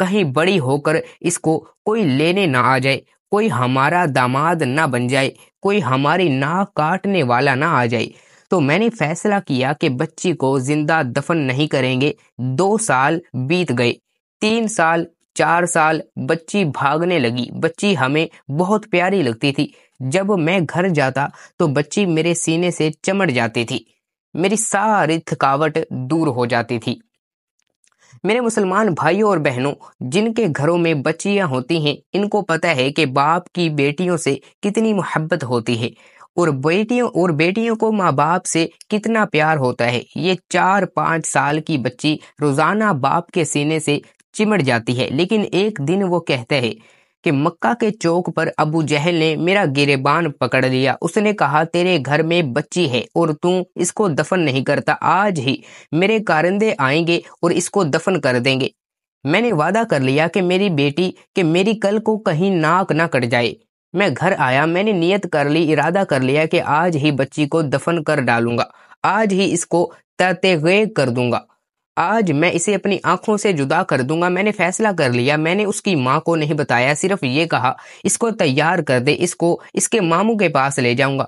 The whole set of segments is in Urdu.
کہیں بڑی ہو کر اس کو کوئی لینے نہ آ جائے، کوئی ہمارا داماد نہ بن جائے، کوئی ہماری ناک کاٹنے والا نہ آ جائے۔ تو میں نے فیصلہ کیا کہ بچی کو زندہ دفن نہیں کریں گے۔ 2 سال بیت گئے، 3 سال، 4 سال، بچی بھاگنے لگی۔ بچی ہمیں بہت پیاری لگتی تھی۔ جب میں گھر جاتا تو بچی میرے سینے سے چمٹ جاتی تھی، میری ساری تھکاوٹ دور ہو جاتی تھی۔ میرے مسلمان بھائیوں اور بہنوں، جن کے گھروں میں بچیاں ہوتی ہیں، ان کو پتہ ہے کہ باپ کی بیٹیوں سے کتنی محبت ہوتی ہے، اور بیٹیوں کو ماں باپ سے کتنا پیار ہوتا ہے۔ یہ 4-5 سال کی بچی روزانہ باپ کے سینے سے چمٹ جاتی ہے، لیکن ایک دن وہ کہتے ہیں کہ مکہ کے چوک پر ابو جہل نے میرا گریبان پکڑ لیا۔ اس نے کہا تیرے گھر میں بچی ہے اور تو اس کو دفن نہیں کرتا، آج ہی میرے کارندے آئیں گے اور اس کو دفن کر دیں گے۔ میں نے وعدہ کر لیا کہ میری کل کو کہیں ناک نہ کٹ جائے۔ میں گھر آیا، میں نے نیت کر لی، ارادہ کر لیا کہ آج ہی بچی کو دفن کر ڈالوں گا، آج ہی اس کو تغیب کر دوں گا، آج میں اسے اپنی آنکھوں سے جدا کر دوں گا۔ میں نے فیصلہ کر لیا۔ میں نے اس کی ماں کو نہیں بتایا، صرف یہ کہا اس کو تیار کر دے، اس کو اس کے ماموں کے پاس لے جاؤں گا،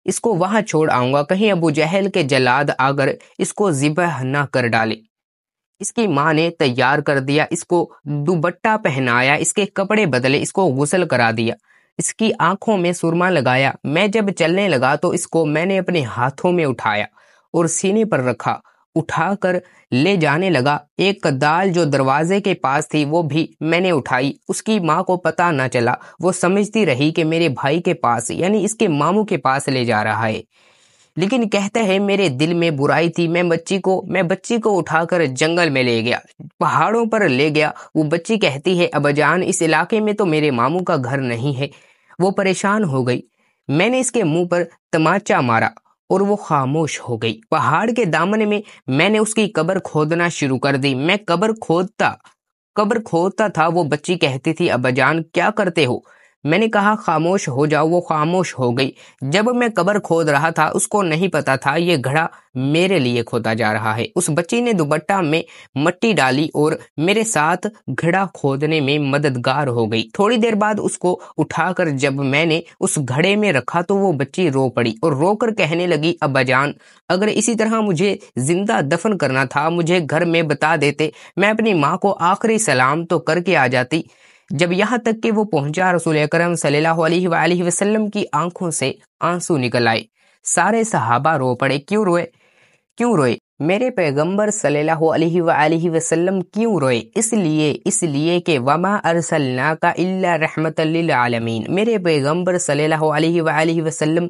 اس کو وہاں چھوڑ آؤں گا، کہیں ابو جہل کے جلاد آ کر اس کو ذبح نہ کر ڈالے۔ اس کی ماں نے تیار کر دیا، اس کو دوپٹہ پہنایا، اس کے کپڑے بدلے، اس کو غسل کرا دیا، اس کی آنکھوں میں سرما لگایا۔ میں جب چلنے لگا تو اس کو میں نے اپنے ہاتھوں میں اٹھایا اور سینے پر رکھا، اٹھا کر لے جانے لگا۔ ایک دال جو دروازے کے پاس تھی وہ بھی میں نے اٹھائی۔ اس کی ماں کو پتہ نہ چلا، وہ سمجھتی رہی کہ میرے بھائی کے پاس یعنی اس کے ماموں کے پاس لے جا رہا ہے، لیکن کہتے ہیں میرے دل میں برائی تھی۔ میں بچی کو اٹھا کر جنگل میں لے گیا، پہاڑوں پر لے گیا۔ وہ بچی کہتی ہے ابا جان اس علاقے میں تو میرے ماموں کا گھر نہیں ہے۔ وہ پریشان ہو گئی، میں نے اس کے منہ پر تماچا مارا اور وہ خاموش ہو گئی۔ پہاڑ کے دامن میں نے اس کی قبر کھودنا شروع کر دی۔ میں قبر کھودتا تھا، وہ بچی کہتی تھی ابا جان کیا کرتے ہو؟ میں نے کہا خاموش ہو جاؤ، وہ خاموش ہو گئی۔ جب میں قبر کھود رہا تھا اس کو نہیں پتا تھا یہ گھڑا میرے لیے کھودا جا رہا ہے۔ اس بچی نے دوپٹہ میں مٹی ڈالی اور میرے ساتھ گھڑا کھودنے میں مددگار ہو گئی۔ تھوڑی دیر بعد اس کو اٹھا کر جب میں نے اس گھڑے میں رکھا تو وہ بچی رو پڑی اور رو کر کہنے لگی ابا جان اگر اسی طرح مجھے زندہ دفن کرنا تھا مجھے گھر میں بتا دیتے، میں اپنی ماں کو آخری سلام تو کر کے آ جاتی۔ جب یہاں تک کہ وہ پہنچا رسول اکرم صلی اللہ علیہ وآلہ وسلم کی آنکھوں سے آنسو نکل آئے۔ سارے صحابہ رو پڑے۔ کیوں روئے؟ میرے پیغمبر صلی اللہ علیہ وآلہ وسلم کیوں روئے؟ اس لیے کہ وما ارسلناک الا رحمت للعالمین، میرے پیغمبر صلی اللہ علیہ وآلہ وسلم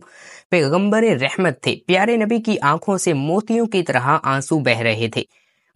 پیغمبر رحمت تھے۔ پیارے نبی کی آنکھوں سے موتیوں کی طرح آنسو بہ رہے تھے۔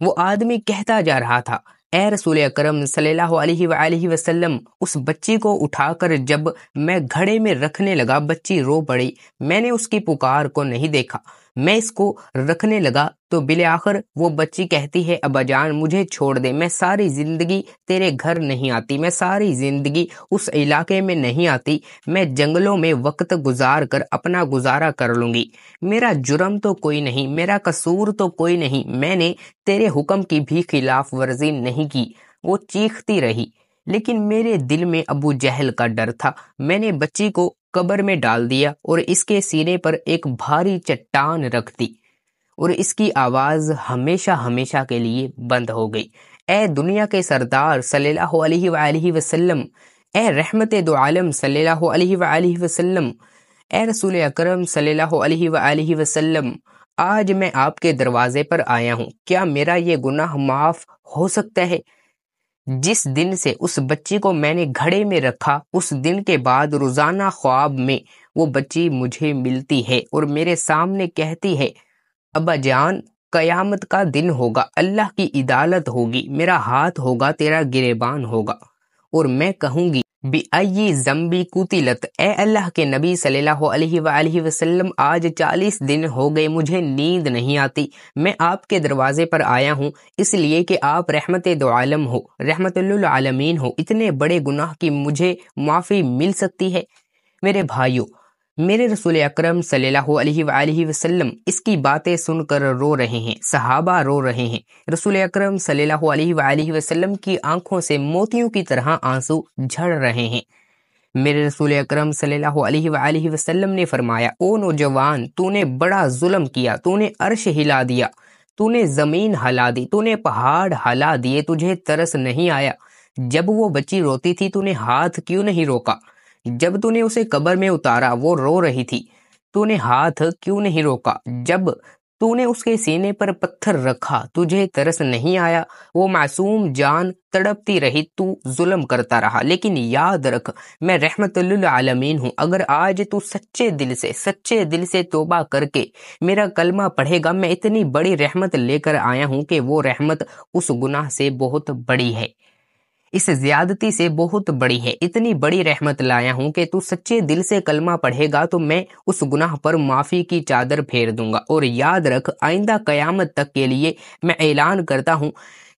وہ آدمی کہتا جا رہا تھا اے رسول اکرم صلی اللہ علیہ وآلہ وسلم، اس بچی کو اٹھا کر جب میں گھڑے میں رکھنے لگا بچی رو پڑی۔ میں نے اس کی پکار کو نہیں دیکھا، میں اس کو رکھنے لگا تو بالآخر وہ بچی کہتی ہے ابا جان مجھے چھوڑ دے، میں ساری زندگی تیرے گھر نہیں آتی، میں ساری زندگی اس علاقے میں نہیں آتی، میں جنگلوں میں وقت گزار کر اپنا گزارا کر لوں گی۔ میرا جرم تو کوئی نہیں، میرا قصور تو کوئی نہیں، میں نے تیرے حکم کی بھی خلاف ورزی نہیں کی۔ وہ چیختی رہی، لیکن میرے دل میں ابو جہل کا ڈر تھا۔ میں نے بچی کو قبر میں ڈال دیا اور اس کے سینے پر ایک بھاری چٹان رکھ دی اور اس کی آواز ہمیشہ کے لیے بند ہو گئی۔ اے دنیا کے سردار صلی اللہ علیہ وآلہ وسلم، اے رحمت دو عالم صلی اللہ علیہ وآلہ وسلم، اے رسول اکرم صلی اللہ علیہ وآلہ وسلم، آج میں آپ کے دروازے پر آیا ہوں، کیا میرا یہ گناہ معاف ہو سکتا ہے؟ جس دن سے اس بچی کو میں نے گھڑے میں رکھا اس دن کے بعد روزانہ خواب میں وہ بچی مجھے ملتی ہے اور میرے سامنے کہتی ہے ابا جان قیامت کا دن ہوگا، اللہ کی عدالت ہوگی، میرا ہاتھ ہوگا، تیرا گریبان ہوگا اور میں کہوں گی بِأَيِّ ذَنْبِ قُتِلَتْ، اے اللہ کے نبی صلی اللہ علیہ وآلہ وسلم آج 40 دن ہو گئے مجھے نیند نہیں آتی، میں آپ کے دروازے پر آیا ہوں اس لیے کہ آپ رحمت دو عالم ہو، رحمت للعالمین ہو، اتنے بڑے گناہ کی مجھے معافی مل سکتی ہے؟ میرے بھائیو، میرے رسول اکرم صلی اللہ علیہ وآلہ وسلم اس کی باتیں سن کر رو رہے ہیں، صحابہ رو رہے ہیں۔ رسول اکرم صلی اللہ علیہ وآلہ وسلم کی آنکھوں سے موتیوں کی طرح آنسو جھڑ رہے ہیں۔ میرے رسول اکرم صلی اللہ علیہ وآلہ وسلم نے فرمایا، او نوجوان، تو نے بڑا ظلم کیا، تو نے عرش ہلا دیا، تو نے زمین ہلا دی، تو نے پہاڑ ہلا دیے، تجھے ترس نہیں آیا؟ جب وہ بچی روتی تھی تو نے ہاتھ کیوں نہیں روکا؟ جب تو نے اسے قبر میں اتارا وہ رو رہی تھی، تو نے ہاتھ کیوں نہیں روکا؟ جب تو نے اس کے سینے پر پتھر رکھا تجھے ترس نہیں آیا؟ وہ معصوم جان تڑپتی رہی، تو ظلم کرتا رہا، لیکن یاد رکھ میں رحمت للعالمین ہوں۔ اگر آج تو سچے دل سے توبہ کر کے میرا کلمہ پڑھے گا، میں اتنی بڑی رحمت لے کر آیا ہوں کہ وہ رحمت اس گناہ سے بہت بڑی ہے، اس زیادتی سے بہت بڑی ہے۔ اتنی بڑی رحمت لایا ہوں کہ تو سچے دل سے کلمہ پڑھے گا تو میں اس گناہ پر معافی کی چادر پھیر دوں گا۔ اور یاد رکھ آئندہ قیامت تک کے لیے میں اعلان کرتا ہوں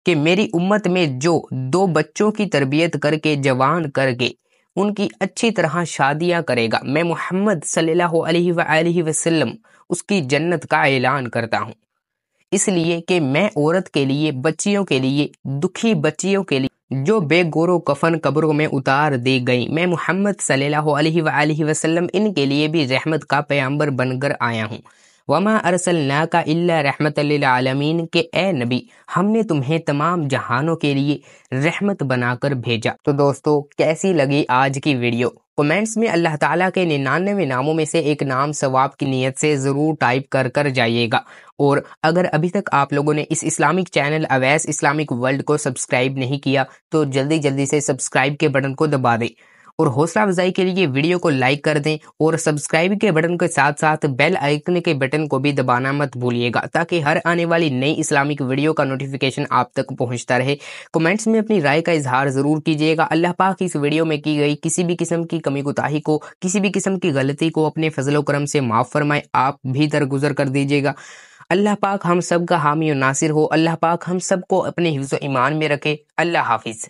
کہ میری امت میں جو 2 بچوں کی تربیت کر کے جوان کر کے ان کی اچھی طرح شادیاں کرے گا، میں محمد صلی اللہ علیہ وآلہ وسلم اس کی جنت کا اعلان کرتا ہوں۔ اس لیے کہ میں عورت کے لیے، بچیوں کے لیے، دکھی بچیوں کے لیے جو بے گور و کفن قبروں میں اتار دی گئی، میں محمد صلی اللہ علیہ وآلہ وسلم ان کے لیے بھی رحمت کا پیغمبر بن کر آیا ہوں۔ وما ارسلناک الا رحمت للعالمین، کہ اے نبی ہم نے تمہیں تمام جہانوں کے لیے رحمت بنا کر بھیجا۔ تو دوستو کیسی لگی آج کی ویڈیو؟ کمنٹس میں اللہ تعالیٰ کے 99 ناموں میں سے ایک نام ثواب کی نیت سے ضرور ٹائپ کر جائیے گا۔ اور اگر ابھی تک آپ لوگوں نے اس Islamic channel Owais Islamic world کو سبسکرائب نہیں کیا تو جلدی سے سبسکرائب کے بٹن کو دبا دیں، اور حوصلہ افزائی کے لیے ویڈیو کو لائک کر دیں، اور سبسکرائب کے بٹن کے ساتھ ساتھ بیل آئیکن کے بٹن کو بھی دبانا مت بھولیے گا، تاکہ ہر آنے والی نئی اسلامک ویڈیو کا نوٹیفیکیشن آپ تک پہنچتا رہے۔ کمنٹس میں اپنی رائے کا اظہار ضرور کیجیے گا۔ اللہ پاک اس ویڈیو میں کی گئی کسی بھی قسم کی کمی کوتاہی کو، کسی بھی قسم کی غلطی کو اپنے فضل و کرم سے معاف فرمائے، آپ بھی درگزر کر دیجیے گا۔ اللہ پاک ہم سب کا حامی و ناصر ہو، اللہ پاک ہم سب کو اپنے حفظ و ایمان میں رکھے۔ اللہ حافظ۔